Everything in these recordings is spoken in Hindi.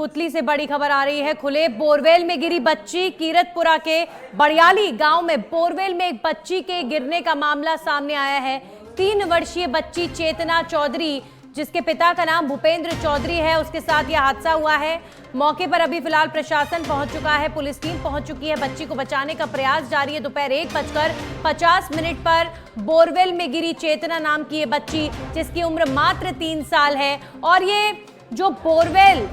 कोटपुतली से बड़ी खबर आ रही है। खुले बोरवेल में गिरी बच्ची। कीरतपुरा के बड़ियाली गांव में बोरवेल में एक बच्ची के गिरने का मामला सामने आया है। 3 वर्षीय बच्ची चेतना चौधरी, जिसके पिता का नाम भूपेंद्र चौधरी है, उसके साथ यह हादसा हुआ है। मौके पर अभी फिलहाल प्रशासन पहुंच चुका है, पुलिस टीम पहुंच चुकी है। बच्ची को बचाने का प्रयास जारी है। दोपहर 1:50 पर बोरवेल में गिरी चेतना नाम की ये बच्ची, जिसकी उम्र मात्र 3 साल है। और ये जो बोरवेल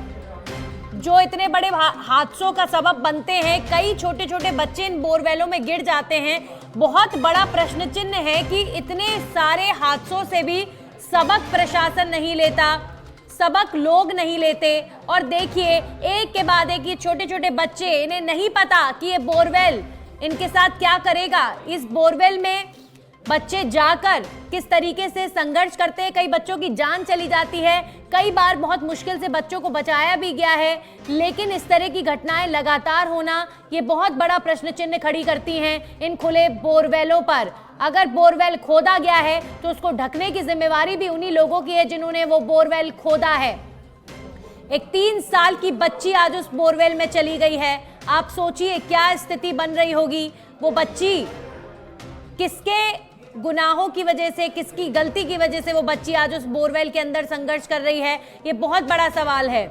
जो इतने बड़े हादसों का सबब बनते हैं, कई छोटे छोटे बच्चे इन बोरवेलों में गिर जाते हैं। बहुत बड़ा प्रश्न चिन्ह है कि इतने सारे हादसों से भी सबक प्रशासन नहीं लेता, सबक लोग नहीं लेते। और देखिए, एक के बाद एक ये छोटे छोटे बच्चे, इन्हें नहीं पता कि ये बोरवेल इनके साथ क्या करेगा। इस बोरवेल में बच्चे जाकर किस तरीके से संघर्ष करते हैं, कई बच्चों की जान चली जाती है, कई बार बहुत मुश्किल से बच्चों को बचाया भी गया है। लेकिन इस तरह की घटनाएं लगातार होना, ये बहुत बड़ा प्रश्न चिन्ह खड़ी करती हैं इन खुले बोरवेलों पर। अगर बोरवेल खोदा गया है तो उसको ढकने की जिम्मेवारी भी उन्हीं लोगों की है जिन्होंने वो बोरवेल खोदा है। एक 3 साल की बच्ची आज उस बोरवेल में चली गई है। आप सोचिए क्या स्थिति बन रही होगी। वो बच्ची किसके गुनाहों की वजह से, किसकी गलती की वजह से वो बच्ची आज उस बोरवेल के अंदर संघर्ष कर रही है, ये बहुत बड़ा सवाल है।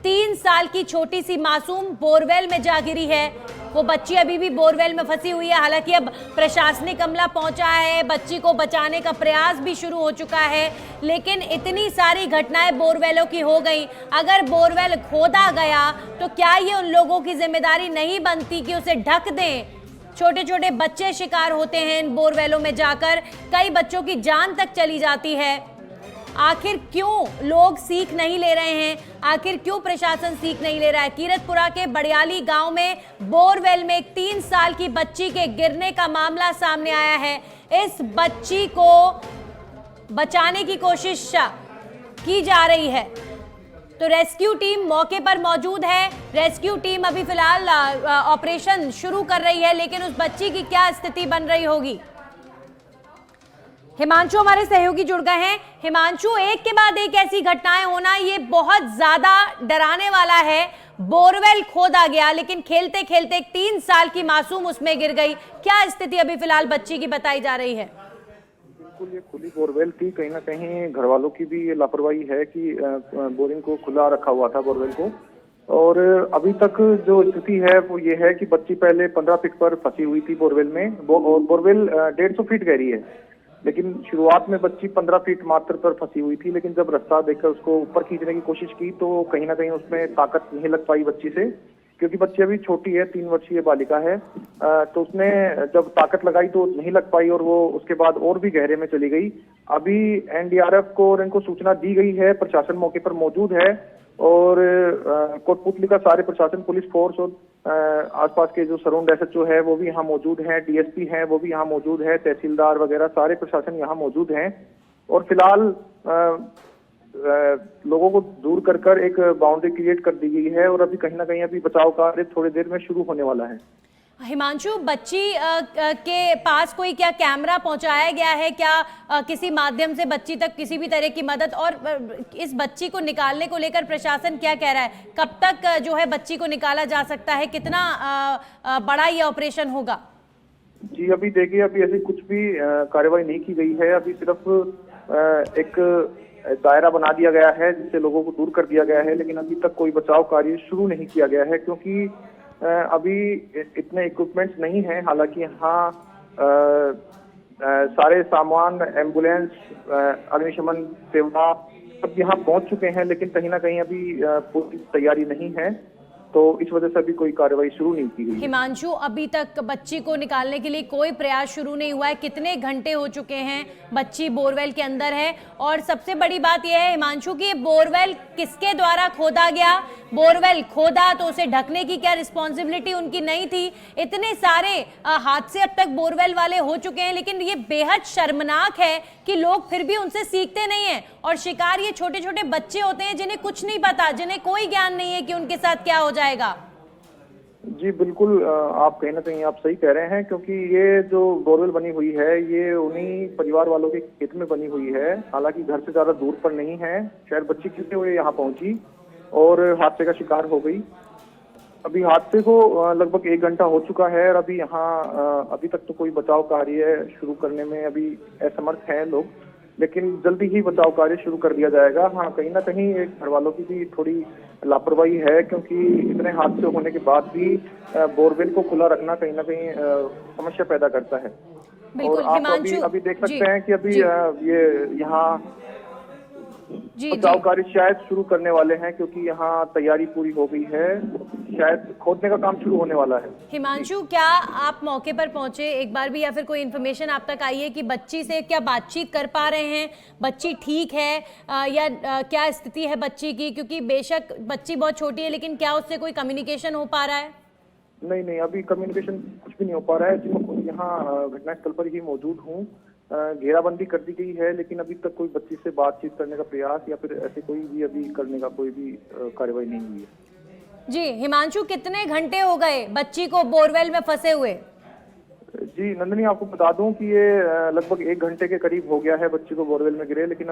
3 साल की छोटी सी मासूम बोरवेल में जा गिरी है। वो बच्ची अभी भी बोरवेल में फंसी हुई है। हालांकि अब प्रशासनिक अमला पहुंचा है, बच्ची को बचाने का प्रयास भी शुरू हो चुका है, लेकिन इतनी सारी घटनाएं बोरवेलों की हो गई। अगर बोरवेल खोदा गया तो क्या ये उन लोगों की जिम्मेदारी नहीं बनती कि उसे ढक दें। छोटे छोटे बच्चे शिकार होते हैं इन बोरवेलों में जाकर, कई बच्चों की जान तक चली जाती है। आखिर क्यों लोग सीख नहीं ले रहे हैं, आखिर क्यों प्रशासन सीख नहीं ले रहा है। कीरतपुरा के बड़ियाली गांव में बोरवेल में एक 3 साल की बच्ची के गिरने का मामला सामने आया है। इस बच्ची को बचाने की कोशिश की जा रही है, तो रेस्क्यू टीम मौके पर मौजूद है। रेस्क्यू टीम अभी फिलहाल ऑपरेशन शुरू कर रही है, लेकिन उस बच्ची की क्या स्थिति बन रही होगी। हिमांशु हमारे सहयोगी जुड़ गए हैं। हिमांशु, एक के बाद एक ऐसी घटनाएं होना, ये बहुत ज्यादा डराने वाला है। बोरवेल खोदा गया, लेकिन खेलते खेलते एक 3 साल की मासूम उसमें गिर गई। क्या स्थिति अभी फिलहाल बच्ची की बताई जा रही है। बिल्कुल, ये खुली बोरवेल थी। कहीं ना कहीं घर वालों की भी ये लापरवाही है कि बोरिंग को खुला रखा हुआ था, बोरवेल को। और अभी तक जो स्थिति है वो ये है कि बच्ची पहले 15 फीट पर फंसी हुई थी बोरवेल में। बोरवेल 150 फीट गहरी है, लेकिन शुरुआत में बच्ची 15 फीट मात्र पर फंसी हुई थी। लेकिन जब रास्ता देखकर उसको ऊपर खींचने की कोशिश की तो कहीं ना कहीं उसमें ताकत नहीं लग पाई बच्ची से, क्योंकि बच्ची अभी छोटी है, 3 वर्षीय बालिका है। तो उसने जब ताकत लगाई तो नहीं लग पाई और वो उसके बाद और भी गहरे में चली गई। अभी एनडीआरएफ को और इनको सूचना दी गई है, प्रशासन मौके पर मौजूद है। और कोटपुतली का सारे प्रशासन, पुलिस फोर्स और आसपास के जो सराउंड एसएचओ है वो भी यहाँ मौजूद हैं, डीएसपी हैं वो भी यहाँ मौजूद है, तहसीलदार वगैरह सारे प्रशासन यहाँ मौजूद हैं। और फिलहाल लोगों को दूर कर एक बाउंड्री क्रिएट कर दी गई है और अभी कहीं ना कहीं अभी बचाव कार्य थोड़ी देर में शुरू होने वाला है। हिमांशु, बच्ची के पास कोई क्या कैमरा पहुंचाया गया है क्या, किसी माध्यम से बच्ची तक किसी भी तरह की मदद, और इस बच्ची को निकालने को लेकर प्रशासन क्या कह रहा है, कब तक जो है बच्ची को निकाला जा सकता है, कितना बड़ा ये ऑपरेशन होगा। जी अभी देखिए, अभी ऐसी कुछ भी कार्रवाई नहीं की गई है। अभी सिर्फ एक दायरा बना दिया गया है जिससे लोगों को दूर कर दिया गया है, लेकिन अभी तक कोई बचाव कार्य शुरू नहीं किया गया है, क्योंकि अभी इतने इक्विपमेंट्स नहीं हैं। हालांकि यहाँ सारे सामान, एम्बुलेंस, अग्निशमन सेवा सब यहाँ पहुंच चुके हैं, लेकिन कहीं ना कहीं अभी पूरी तैयारी नहीं है, तो इस वजह से अभी कोई कार्रवाई शुरू नहीं की गई। हिमांशु, अभी तक बच्ची को निकालने के लिए कोई प्रयास शुरू नहीं हुआ है। कितने घंटे हो चुके हैं बच्ची बोरवेल के अंदर है, और सबसे बड़ी बात यह है हिमांशु कि ये बोरवेल किसके द्वारा खोदा गया। बोरवेल खोदा तो उसे ढकने की क्या रिस्पॉन्सिबिलिटी उनकी नहीं थी। इतने सारे हादसे अब तक बोरवेल वाले हो चुके हैं, लेकिन ये बेहद शर्मनाक है कि लोग फिर भी उनसे सीखते नहीं हैं, और शिकार ये छोटे छोटे बच्चे होते हैं जिन्हें कुछ नहीं पता, जिन्हें कोई ज्ञान नहीं है कि उनके साथ क्या हो जाएगा। जी बिल्कुल, आप कहीं ना कहीं आप सही कह रहे हैं, क्योंकि ये जो बोरवेल बनी हुई है ये उन्हीं परिवार वालों के खेत में बनी हुई है। हालांकि घर से ज्यादा दूर पर नहीं है, शायद बच्ची कितने हुए यहाँ पहुंची। और हादसे का शिकार हो गई। अभी हादसे को लगभग 1 घंटा हो चुका है और अभी यहाँ अभी तक तो कोई बचाव कार्य शुरू करने में अभी असमर्थ हैं लोग, लेकिन जल्दी ही बचाव कार्य शुरू कर दिया जाएगा। हाँ, कहीं ना कहीं एक घर वालों की भी थोड़ी लापरवाही है, क्योंकि इतने हादसे होने के बाद भी बोरवेल को खुला रखना कहीं ना कहीं समस्या पैदा करता है। और आप अभी देख सकते हैं कि अभी ये यहाँ बचाव कार्य शायद शुरू करने वाले हैं, क्योंकि यहाँ तैयारी पूरी हो गई है, शायद खोदने का काम शुरू होने वाला है। हिमांशु, क्या आप मौके पर पहुंचे एक बार भी, या फिर कोई इन्फॉर्मेशन आप तक आई है कि बच्ची से क्या बातचीत कर पा रहे हैं, बच्ची ठीक है या क्या स्थिति है बच्ची की? क्योंकि बेशक बच्ची बहुत छोटी है, लेकिन क्या उससे कोई कम्युनिकेशन हो पा रहा है? नहीं, अभी कम्युनिकेशन कुछ भी नहीं हो पा रहा है। यहाँ घटनास्थल पर ही मौजूद हूँ, घेराबंदी कर दी गई है, लेकिन अभी तक कोई बच्ची से बातचीत करने का प्रयास या फिर ऐसे कोई भी अभी करने का कोई भी कार्रवाई नहीं हुई है। जी हिमांशु, कितने घंटे हो गए बच्ची को बोरवेल में फंसे हुए? जी नंदिनी, आपको बता दूं कि ये लगभग 1 घंटे के करीब हो गया है बच्ची को बोरवेल में गिरे, लेकिन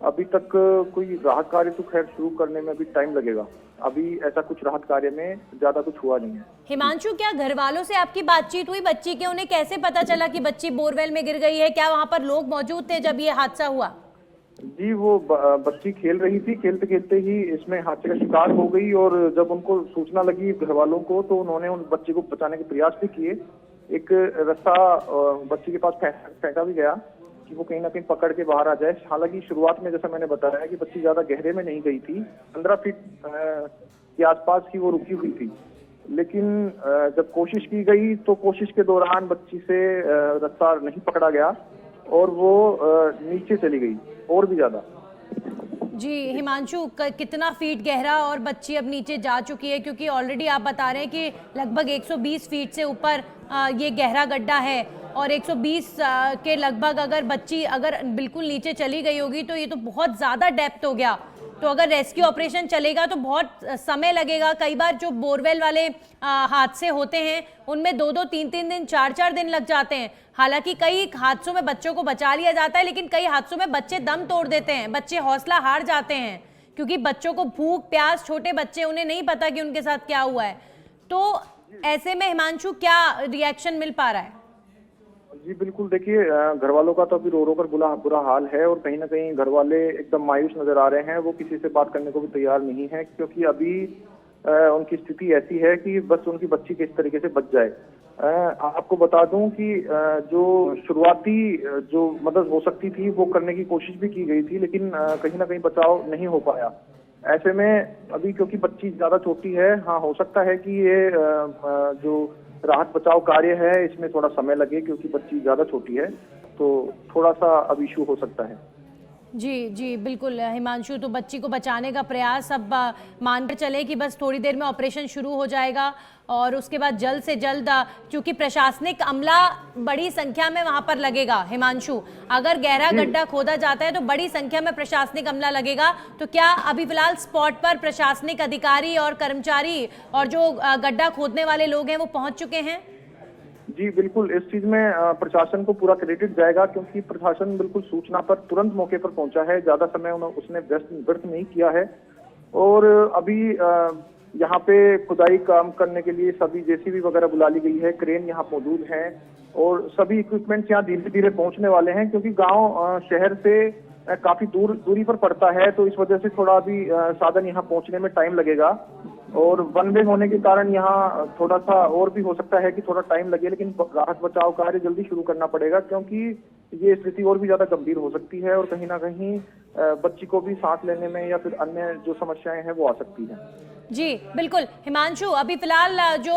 अभी तक कोई राहत कार्य तो खैर शुरू करने में अभी टाइम लगेगा। अभी ऐसा कुछ राहत कार्य में ज्यादा कुछ हुआ नहीं है। हिमांशु, क्या घर वालों से आपकी बातचीत हुई बच्ची के? उन्हें कैसे पता चला कि बच्ची बोरवेल में गिर गई है? क्या वहां पर लोग मौजूद थे जब ये हादसा हुआ? जी, वो बच्ची खेल रही थी, खेलते खेलते ही इसमें हादसे का शिकार हो गई, और जब उनको सूचना लगी घर वालों को तो उन्होंने उन बच्ची को बचाने के प्रयास भी किए। एक रास्ता बच्ची के पास फेंका भी गया कि वो कहीं ना कहीं पकड़ के बाहर आ जाए। हालांकि शुरुआत में जैसा मैंने बताया कि बच्ची ज्यादा गहरे में नहीं गई थी, 15 फीट के आसपास ही वो रुकी हुई थी, लेकिन जब कोशिश की गई तो कोशिश के दौरान बच्ची से रास्ता नहीं पकड़ा गया और वो नीचे चली गई और भी ज्यादा। जी हिमांशु, कितना फीट गहरा और बच्ची अब नीचे जा चुकी है? क्योंकि ऑलरेडी आप बता रहे हैं कि लगभग 120 फीट से ऊपर ये गहरा गड्ढा है, और 120 के लगभग अगर बच्ची अगर बिल्कुल नीचे चली गई होगी तो ये तो बहुत ज़्यादा डेप्थ हो गया। तो अगर रेस्क्यू ऑपरेशन चलेगा तो बहुत समय लगेगा। कई बार जो बोरवेल वाले हादसे होते हैं उनमें 2-2, 3-3 दिन, 4-4 दिन लग जाते हैं। हालांकि कई हादसों में बच्चों को बचा लिया जाता है, लेकिन कई हादसों में बच्चे दम तोड़ देते हैं, बच्चे हौसला हार जाते हैं, क्योंकि बच्चों को भूख प्यास, छोटे बच्चे, उन्हें नहीं पता कि उनके साथ क्या हुआ है। तो ऐसे में हिमांशु, क्या रिएक्शन मिल पा रहा है? जी बिल्कुल, देखिए घर वालों का तो अभी रो रो कर बुरा हाल है, और कहीं ना कहीं घर वाले एकदम मायूस नजर आ रहे हैं। वो किसी से बात करने को भी तैयार नहीं है, क्योंकि अभी उनकी स्थिति ऐसी है कि बस उनकी बच्ची किस तरीके से बच जाए। आपको बता दूं कि जो शुरुआती जो मदद हो सकती थी वो करने की कोशिश भी की गई थी, लेकिन कहीं ना कहीं बचाव नहीं हो पाया। ऐसे में अभी क्योंकि बच्ची ज्यादा छोटी है, हाँ हो सकता है कि ये जो राहत बचाव कार्य है इसमें थोड़ा समय लगे, क्योंकि बच्ची ज्यादा छोटी है, तो थोड़ा सा अब इशू हो सकता है। जी बिल्कुल हिमांशु, तो बच्ची को बचाने का प्रयास अब मानकर चले कि बस थोड़ी देर में ऑपरेशन शुरू हो जाएगा, और उसके बाद जल्द से जल्द, क्योंकि प्रशासनिक अमला बड़ी संख्या में वहां पर लगेगा। हिमांशु, अगर गहरा गड्ढा खोदा जाता है तो बड़ी संख्या में प्रशासनिक अमला लगेगा। तो क्या अभी फिलहाल स्पॉट पर प्रशासनिक अधिकारी और कर्मचारी और जो गड्ढा खोदने वाले लोग हैं वो पहुंच चुके हैं? जी बिल्कुल, इस चीज में प्रशासन को पूरा क्रेडिट जाएगा, क्योंकि प्रशासन बिल्कुल सूचना पर तुरंत मौके पर पहुंचा है, ज्यादा समय उसने व्यर्थ नहीं किया है। और अभी यहाँ पे खुदाई काम करने के लिए सभी जेसीबी वगैरह बुला ली गई है, क्रेन यहाँ मौजूद हैं, और सभी इक्विपमेंट्स यहाँ धीरे धीरे पहुंचने वाले हैं, क्योंकि गांव शहर से काफी दूरी पर पड़ता है, तो इस वजह से थोड़ा अभी साधन यहाँ पहुंचने में टाइम लगेगा। और वन वे होने के कारण यहाँ थोड़ा सा और भी हो सकता है कि थोड़ा टाइम लगे, लेकिन राहत बचाव कार्य जल्दी शुरू करना पड़ेगा, क्योंकि ये स्थिति और भी ज्यादा गंभीर हो सकती है, और कहीं ना कहीं बच्ची को भी सांस लेने में या फिर अन्य जो समस्याएं हैं वो आ सकती हैं। जी बिल्कुल हिमांशु, अभी फिलहाल जो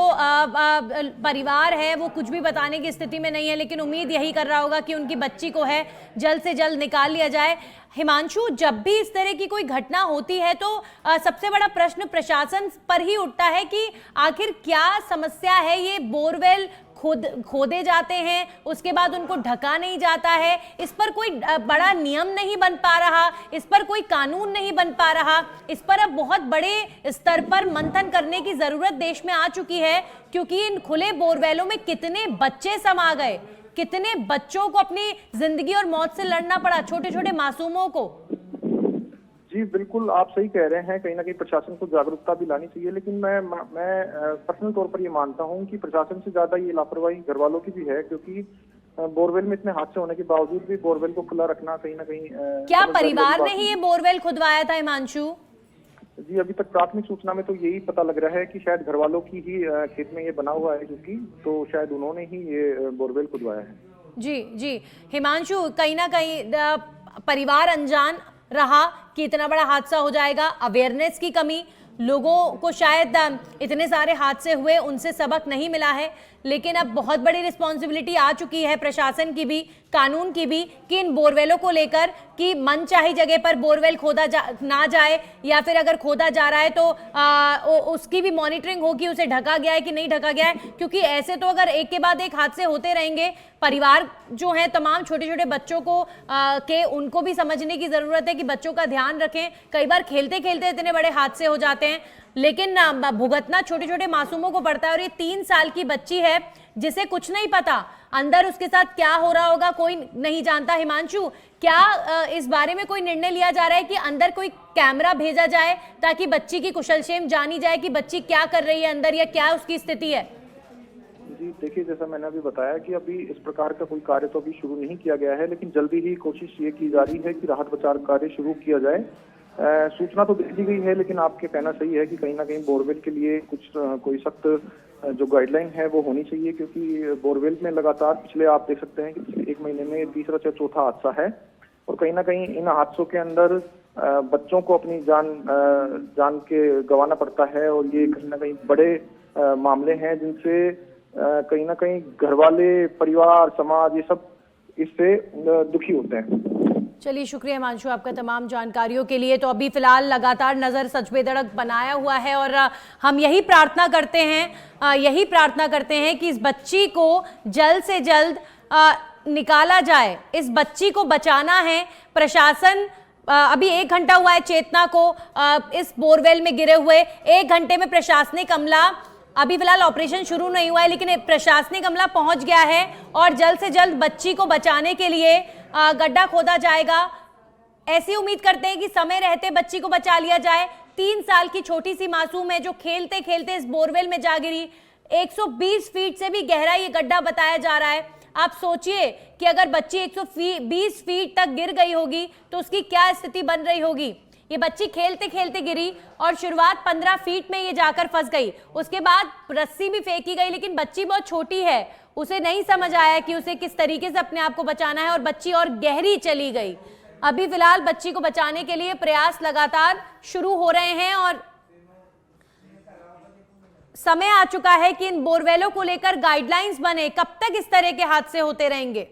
परिवार है वो कुछ भी बताने की स्थिति में नहीं है, लेकिन उम्मीद यही कर रहा होगा कि उनकी बच्ची को है जल्द से जल्द निकाल लिया जाए। हिमांशु, जब भी इस तरह की कोई घटना होती है तो सबसे बड़ा प्रश्न प्रशासन पर ही उठता है कि आखिर क्या समस्या है। ये बोरवेल खोदे जाते हैं, उसके बाद उनको ढका नहीं जाता है, इस पर कोई बड़ा नियम नहीं बन पा रहा, इस पर कोई कानून नहीं बन पा रहा। इस पर अब बहुत बड़े स्तर पर मंथन करने की जरूरत देश में आ चुकी है, क्योंकि इन खुले बोरवेलों में कितने बच्चे समा गए, कितने बच्चों को अपनी जिंदगी और मौत से लड़ना पड़ा, छोटे छोटे मासूमों को। जी बिल्कुल, आप सही कह रहे हैं। कहीं ना कहीं प्रशासन को जागरूकता भी लानी चाहिए, लेकिन मैं पर्सनल तौर पर ये मानता हूँ कि प्रशासन से ज्यादा ये लापरवाही घर वालों की भी है, क्योंकि बोरवेल में इतने हादसे होने के बावजूद भी बोरवेल को खुला रखना कहीं ना कहीं क्या समझदारी वाली परिवार बात ने ही नहीं। ये बोरवेल खुदवाया था हिमांशु? जी अभी तक प्राथमिक सूचना में तो यही पता लग रहा है कि शायद घर वालों की ही खेत में ये बना हुआ है, क्योंकि तो शायद उन्होंने ही ये बोरवेल खुदवाया है। जी जी हिमांशु, कहीं ना कहीं परिवार अनजान रहा कि इतना बड़ा हादसा हो जाएगा, अवेयरनेस की कमी, लोगों को शायद इतने सारे हादसे हुए उनसे सबक नहीं मिला है, लेकिन अब बहुत बड़ी रिस्पॉन्सिबिलिटी आ चुकी है प्रशासन की भी, कानून की भी, कि इन बोरवेलों को लेकर कि मनचाही जगह पर बोरवेल खोदा ना जाए, या फिर अगर खोदा जा रहा है तो उसकी भी मॉनिटरिंग हो कि उसे ढका गया है कि नहीं ढका गया है। क्योंकि ऐसे तो अगर एक के बाद एक हादसे होते रहेंगे, परिवार जो है तमाम छोटे छोटे बच्चों को उनको भी समझने की जरूरत है कि बच्चों का ध्यान रखें। कई बार खेलते खेलते इतने बड़े हादसे हो जाते हैं, लेकिन भुगतना छोटे छोटे मासूमों को पड़ता है। और ये 3 साल की बच्ची है जिसे कुछ नहीं पता अंदर उसके साथ क्या हो रहा होगा, कोई नहीं जानता। हिमांशु, क्या इस बारे में कोई निर्णय लिया जा रहा है कि अंदर कोई कैमरा भेजा जाए ताकि बच्ची की कुशलक्षेम जानी जाए कि बच्ची क्या कर रही है अंदर, या क्या उसकी स्थिति है? जी देखिए, जैसा मैंने अभी बताया कि अभी इस प्रकार का कोई कार्य तो अभी शुरू नहीं किया गया है, लेकिन जल्दी ही कोशिश ये की जा रही है कि राहत बचाव कार्य शुरू किया जाए। सूचना तो दे दी गई है, लेकिन आपके कहना सही है कि कहीं ना कहीं बोरवेल के लिए कुछ कोई सख्त जो गाइडलाइन है वो होनी चाहिए, क्योंकि बोरवेल में लगातार पिछले आप देख सकते हैं कि पिछले 1 महीने में तीसरा या चौथा हादसा है, और कहीं ना कहीं इन हादसों के अंदर बच्चों को अपनी जान के गंवाना पड़ता है, और ये कहीं ना कहीं बड़े मामले हैं जिनसे कहीं ना कहीं घर वाले, परिवार, समाज, ये सब इससे दुखी होते हैं। चलिए, शुक्रिया हिमांशु आपका तमाम जानकारियों के लिए। तो अभी फिलहाल लगातार नजर सच बेधड़क बनाया हुआ है, और हम यही प्रार्थना करते हैं कि इस बच्ची को जल्द से जल्द निकाला जाए। इस बच्ची को बचाना है। प्रशासन अभी 1 घंटा हुआ है चेतना को इस बोरवेल में गिरे हुए। 1 घंटे में प्रशासनिक अमला, अभी फिलहाल ऑपरेशन शुरू नहीं हुआ है, लेकिन प्रशासनिक अमला पहुंच गया है और जल्द से जल्द बच्ची को बचाने के लिए गड्ढा खोदा जाएगा। ऐसी उम्मीद करते हैं कि समय रहते बच्ची को बचा लिया जाए। 3 साल की छोटी सी मासूम है जो खेलते खेलते इस बोरवेल में जा गिरी। 120 फीट से भी गहरा ये गड्ढा बताया जा रहा है। आप सोचिए कि अगर बच्ची 120 फीट तक गिर गई होगी तो उसकी क्या स्थिति बन रही होगी। ये बच्ची खेलते खेलते गिरी और शुरुआत 15 फीट में ये जाकर फंस गई। उसके बाद रस्सी भी फेंकी गई, लेकिन बच्ची बहुत छोटी है, उसे नहीं समझ आया कि उसे किस तरीके से अपने आप को बचाना है, और बच्ची और गहरी चली गई। अभी फिलहाल बच्ची को बचाने के लिए प्रयास लगातार शुरू हो रहे हैं, और समय आ चुका है कि इन बोरवेलों को लेकर गाइडलाइंस बने। कब तक इस तरह के हादसे होते रहेंगे?